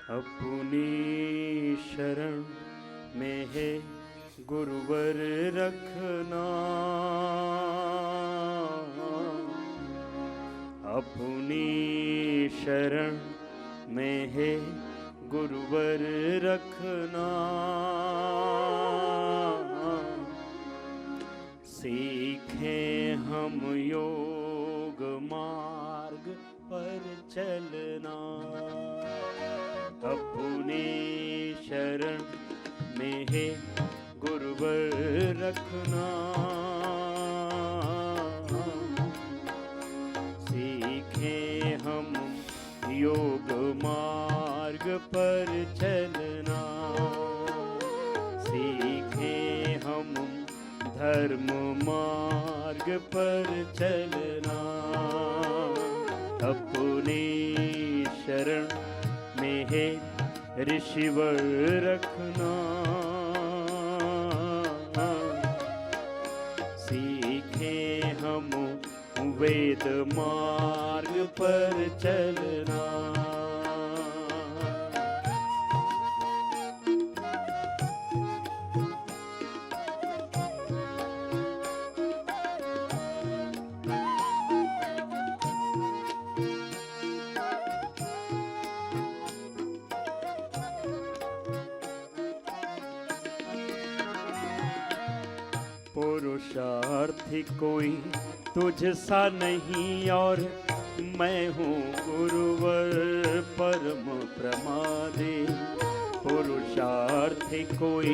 अपनी शरण में है गुरुवर रखना, अपनी शरण में है गुरुवर रखना। सीखें हम योग मार्ग पर चलना, अपनी शरण में है गुरुवर रखना। सीखें हम योग मार्ग पर चलना, सीखें हम धर्म मार्ग पर चलना। अपनी शरण में है ऋषिवर रखना, सीखें हम वेद मार्ग पर चलना। पुरुषार्थी कोई तुझ सा नहीं और मैं हूँ गुरुवर परम प्रमादे। पुरुषार्थी कोई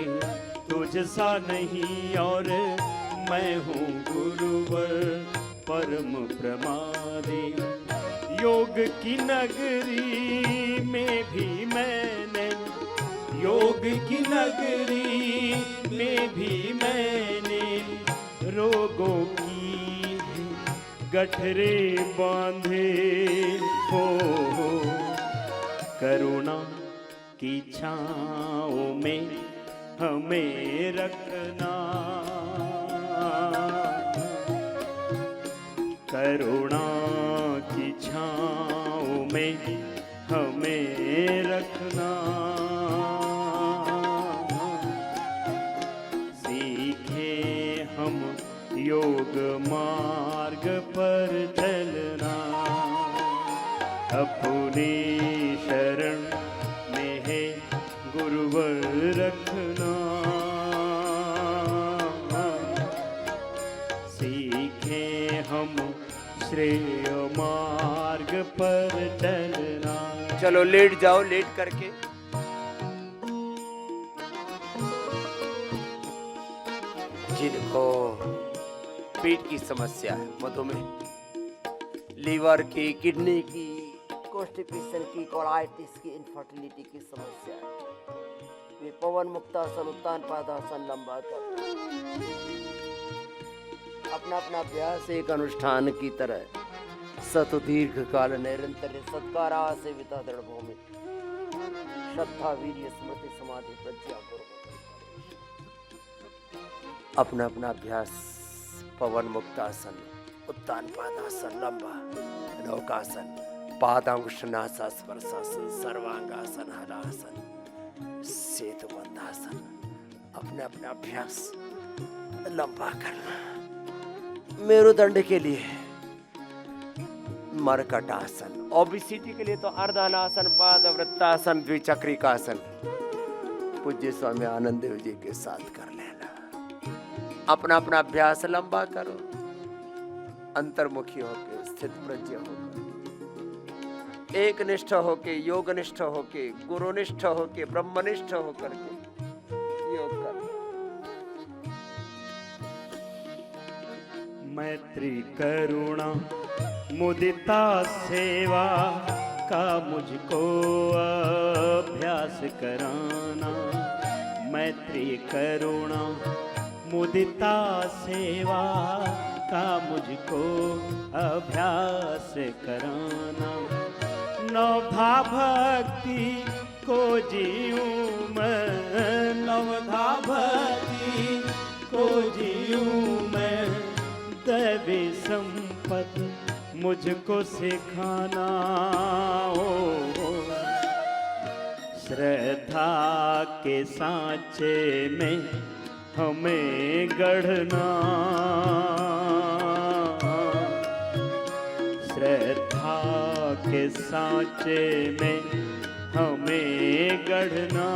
तुझ सा नहीं और मैं हूँ गुरुवर परम प्रमादे। योग की नगरी में भी मैंने, योग की नगरी में भी मैंने रोगों की गठरे बांधे हो। करुणा की छाँव में हमें रखना, करुणा की छाँव में हमें रखना। योग मार्ग पर चलना, अपनी शरण में है गुरुवर रखना। सीखें हम श्रेय मार्ग पर चलना। चलो लेट जाओ, लेट करके। जिनको पेट की समस्या है, मधुमेह, लीवर की, किडनी की, कॉन्स्टिपेशन की, कोलाइटिस की, इनफर्टिलिटी की समस्या है, वे पवन मुक्तासन, उत्तान पादासन लंबा कर अपना अपना अभ्यास एक अनुष्ठान की तरह सत दीर्घ काल निरंतर सत्कारा सेविता दृढ़ भूमि श्रद्धा वीर्य स्मृति समाधि प्रज्ञा अपना अपना अभ्यास पवन मुक्तासन, उत्तान पादासन, लंबा नौकासन, पादांगुष्ठासन, स्पर्शासन, सर्वांगासन, हलासन, सेतु बंधासन। अपना अपना अभ्यास लंबा करना। मेरुदंड के लिए मरकटासन, ओबेसिटी के लिए तो अर्धानासन, पादवृत्तासन, द्विचक्रिकासन पूज्य स्वामी आनंद देव जी के साथ कर लेना। अपना अपना अभ्यास लंबा करो, अंतर्मुखी होके, स्थित प्रज्ञ होकर, एक निष्ठ होके, योग निष्ठ होके, गुरुनिष्ठ होके, ब्रह्मनिष्ठ होकर के योग कर। मैत्री करुणा मुदिता सेवा का मुझको अभ्यास कराना। मैत्री करुणा मुदिता सेवा का मुझको अभ्यास कराना। नवधा भक्ति को जीऊं मैं, नवधा भक्ति को जीऊं मैं, दैवी संपत्ति मुझको सिखाना। श्रद्धा के सांचे में हमें गढ़ना, श्रद्धा के सांचे में हमें गढ़ना,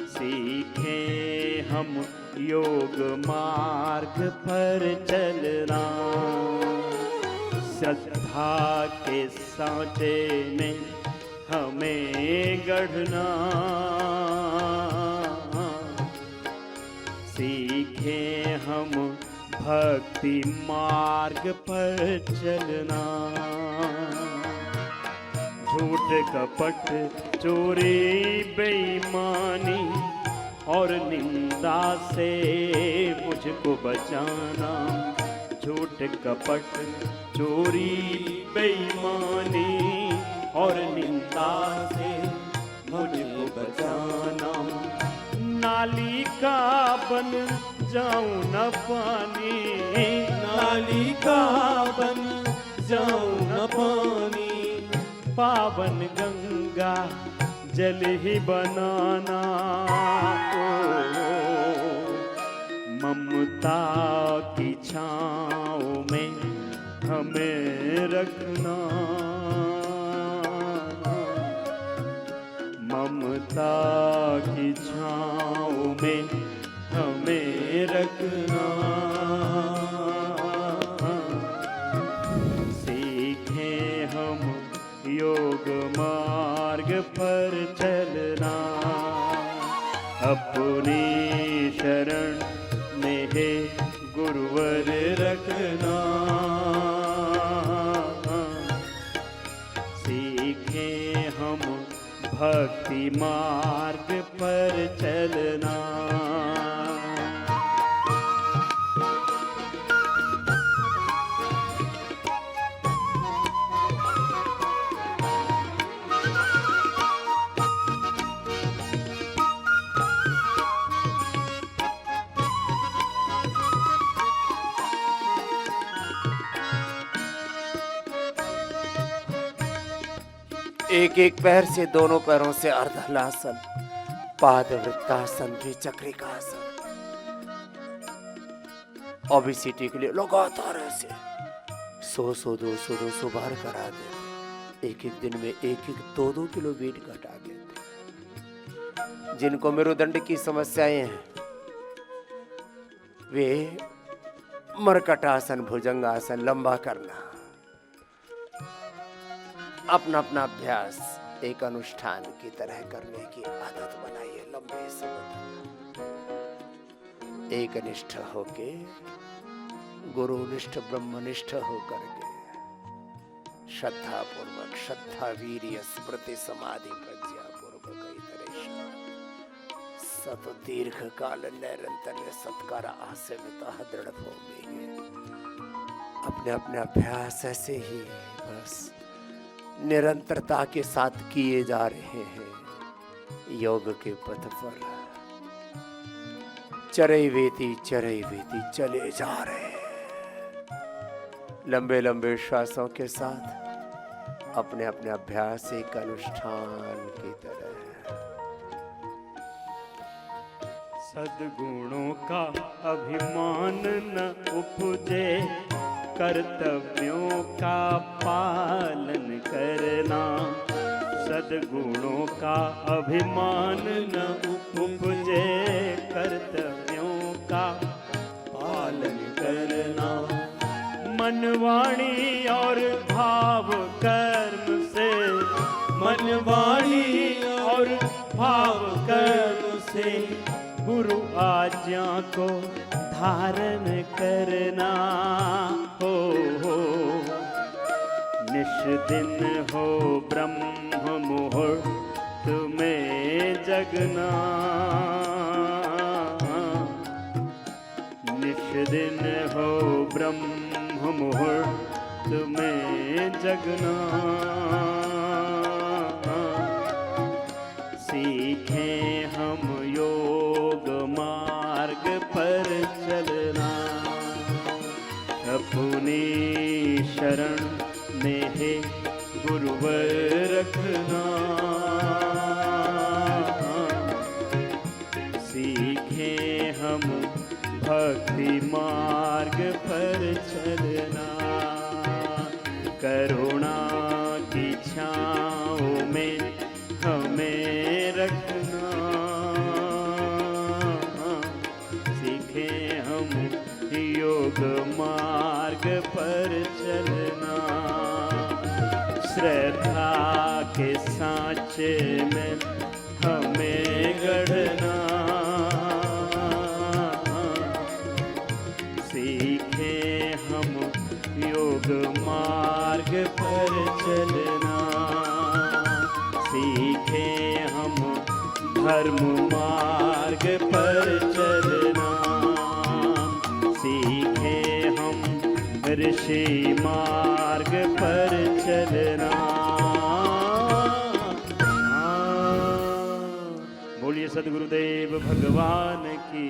सीखें हम योग मार्ग पर चलना, श्रद्धा के सांचे में हमें गढ़ना, सीखें हम भक्ति मार्ग पर चलना, झूठ कपट चोरी बेईमानी और निंदा से मुझको बचाना, झूठ कपट चोरी बेईमानी और निंदा से मुझको बचाना, नाली का बन जाऊं न पानी, नाली का बन जाऊं न पानी, पावन गंगा जल ही बनाना, ममता की छाँव में हमें रखना, ममता की छाँव में हमें रखना, सीखें हम योग मार्ग पर चलना, अपनी शरण में है गुरुवर रखना, सीखें हम भक्ति मार्ग पर चलना। एक एक पैर से दोनों पैरों से अर्धहलासन, पाद वृत्तासन, द्विचक्रिकासन। ओबेसिटी के लिए लगातार ऐसे 100-200 बार करा देते, एक एक दिन में 1-2 किलो वेट घटा देते। जिनको मेरुदंड की समस्याएं हैं वे मरकटासन, भुजंगासन लंबा करना, अपना अपना अभ्यास एक अनुष्ठान की तरह करने की आदत बनाइए। लंबे समय तक एक निष्ठ होके, गुरुनिष्ठ ब्रह्मनिष्ठ होकर के श्रद्धा पूर्वक, श्रद्धा वीर्य स्मृति समाधि प्रज्ञा पूर्वक सत दीर्घ काल निरंतर सत्कार आसेवित दृढ़ भूमि है। अपने अपने अभ्यास ऐसे ही बस निरंतरता के साथ किए जा रहे हैं। योग के पथ पर चरैवेति चले जा रहे हैं। लंबे लंबे श्वासों के साथ अपने अपने अभ्यास एक अनुष्ठान की तरह। सद्गुणों का अभिमान न उपजे, कर्तव्यों का पालन करना। सद्गुणों का अभिमान न उपजे, कर्तव्यों का पालन करना। मन वाणी और भाव कर्म से, मन वाणी और भाव कर्म से गुरु आज्ञा को धारण करना। हो निश दिन हो ब्रह्म मुहूर्त में जगना। निश दिन हो ब्रह्म मुहूर्त में जगना। सीखें हम योग मार्ग पर चलना। अपनी शरण में है गुरु वर रखना। सीखे हम भक्ति मार्ग पर चलना, करुणा की छाँव में हमें रखना। सीखे हम योग मार्ग पर चलना, श्रद्धा के सांचे में हमें गढ़ना। सीखे हम योग मार्ग पर चलना, सीखे हम धर्म मार्ग पर चलना। सीखे हम ऋषि मार्ग पर चलना। बोलिए सद्गुरुदेव भगवान की।